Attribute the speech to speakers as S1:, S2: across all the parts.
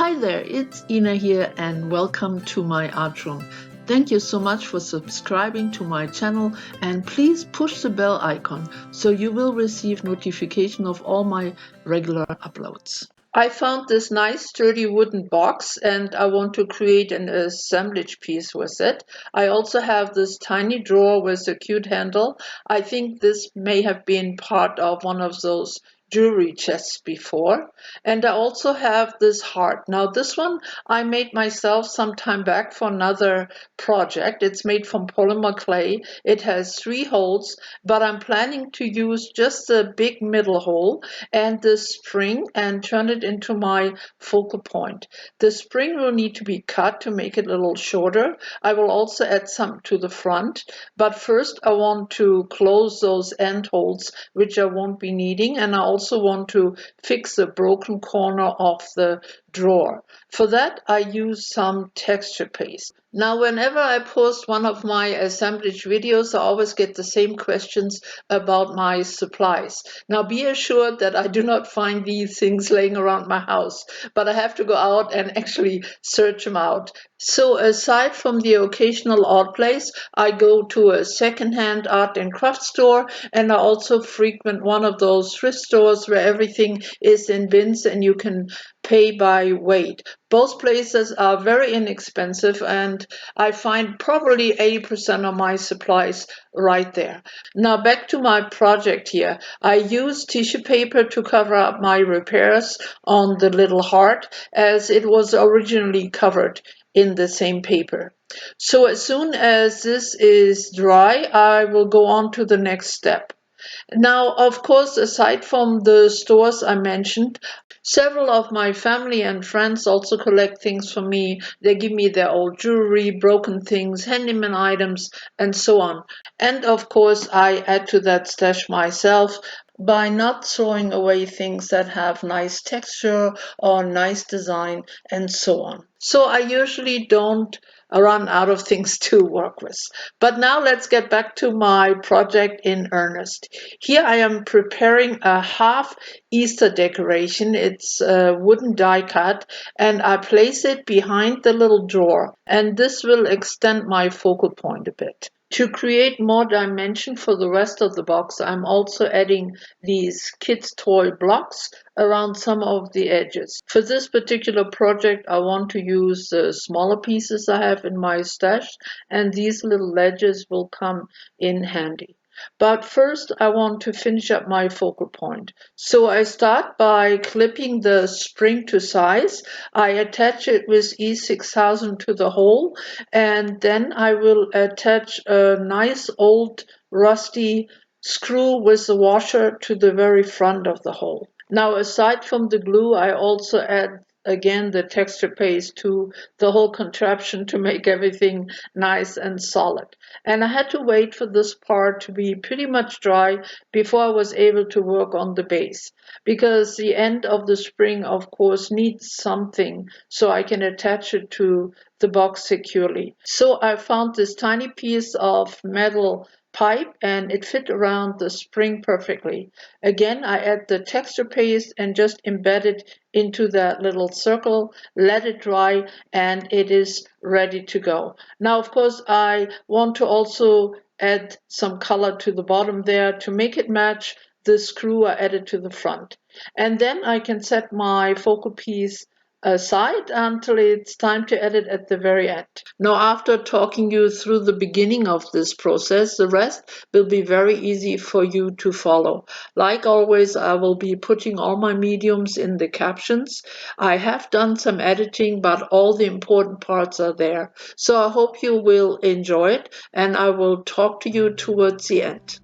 S1: Hi there, it's Ina here and welcome to my art room. Thank you so much for subscribing to my channel and please push the bell icon so you will receive notification of all my regular uploads. I found this nice sturdy wooden box and I want to create an assemblage piece with it. I also have this tiny drawer with a cute handle. I think this may have been part of one of those jewelry chests before. And I also have this heart. Now this one I made myself some time back for another project. It's made from polymer clay. It has 3 holes, but I'm planning to use just the big middle hole and the spring and turn it into my focal point. The spring will need to be cut to make it a little shorter. I will also add some to the front, but first I want to close those end holes which I won't be needing, and I also want to fix the broken corner of the drawer. For that I use some texture paste. Now whenever I post one of my assemblage videos, I always get the same questions about my supplies. Now be assured that I do not find these things laying around my house, but I have to go out and actually search them out. So aside from the occasional odd place, I go to a secondhand art and craft store, and I also frequent one of those thrift stores where everything is in bins and you can pay by weight. Both places are very inexpensive and I find probably 80% of my supplies right there. Now back to my project here. I use tissue paper to cover up my repairs on the little heart as it was originally covered in the same paper. So as soon as this is dry, I will go on to the next step. Now, of course, aside from the stores I mentioned, several of my family and friends also collect things from me. They give me their old jewelry, broken things, handyman items, and so on. And of course, I add to that stash myself by not throwing away things that have nice texture or nice design and so on. So I usually don't run out of things to work with. But now let's get back to my project in earnest. Here I am preparing a half Easter decoration. It's a wooden die cut and I place it behind the little drawer, and this will extend my focal point a bit. To create more dimension for the rest of the box, I'm also adding these kids' toy blocks around some of the edges. For this particular project, I want to use the smaller pieces I have in my stash, and these little ledges will come in handy. But first I want to finish up my focal point. So I start by clipping the spring to size. I attach it with E6000 to the hole, and then I will attach a nice old rusty screw with the washer to the very front of the hole. Now aside from the glue, I also add again the texture paste to the whole contraption to make everything nice and solid. And I had to wait for this part to be pretty much dry before I was able to work on the base, because the end of the spring of course needs something so I can attach it to the box securely. So I found this tiny piece of metal pipe and it fit around the spring perfectly. Again, I add the texture paste and just embed it into that little circle, let it dry, and it is ready to go. Now, of course, I want to also add some color to the bottom there to make it match the screw I added to the front. And then I can set my focal piece aside until it's time to edit at the very end. Now, after talking you through the beginning of this process, the rest will be very easy for you to follow. Like always, I will be putting all my mediums in the captions. I have done some editing, but all the important parts are there. So I hope you will enjoy it, and I will talk to you towards the end.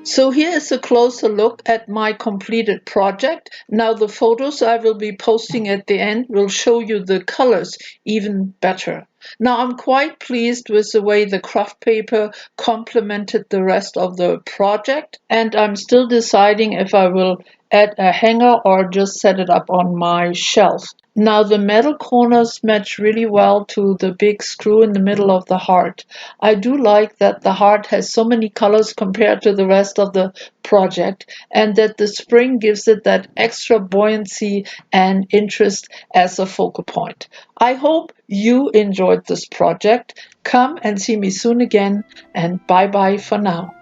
S1: So here is a closer look at my completed project. Now the photos I will be posting at the end will show you the colors even better. Now I'm quite pleased with the way the craft paper complemented the rest of the project, and I'm still deciding if I will add a hanger or just set it up on my shelf. Now the metal corners match really well to the big screw in the middle of the heart. I do like that the heart has so many colors compared to the rest of the project, and that the spring gives it that extra buoyancy and interest as a focal point. I hope you enjoyed this project. Come and see me soon again, and bye bye for now.